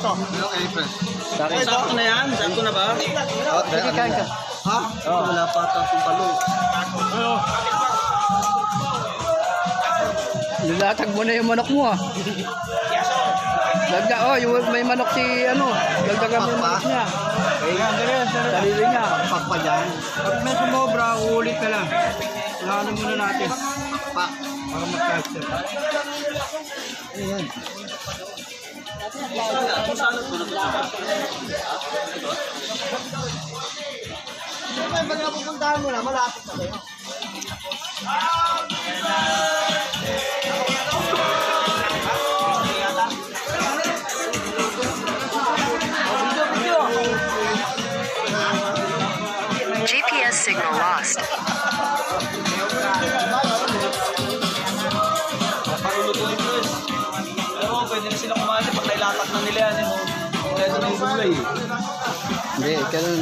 Ito. Yung April. Sakto na yan? Sakto na ba? Sige, kain ka. Ha? Wala pa tapong palo. Nilatag mo na yung manok mo ah. Yung may manok si ano. Dagdagan mo yung manok niya. Sarili niya. Pakpa dyan. Pag may sumobra, uulit ka lang. Unahan muna natin. Pa. Para mag-caster. Ayan. Pag napupuntahan mo na, malapit na kayo. GPS signal lost. Pero pwede na sila kumali pag nailatak na nila yan. Pwede na yung gulay. Hindi, ganun.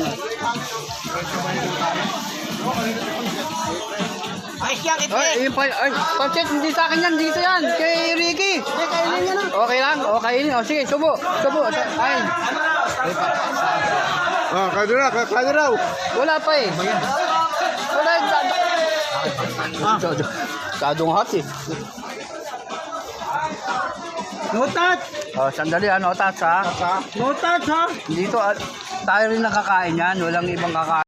Ay, yan, Ay, Pansit, hindi sa akin yan. Dito yan. Kay Ricky. Okay lang. Okay. O, sige, subo. Ayun. Kaya raw. Wala pa eh. Wala yung kadong hot eh. Notat! Sandali, notas ha. Notat ha! Dito, tayo rin nakakain yan. Walang ibang kakain.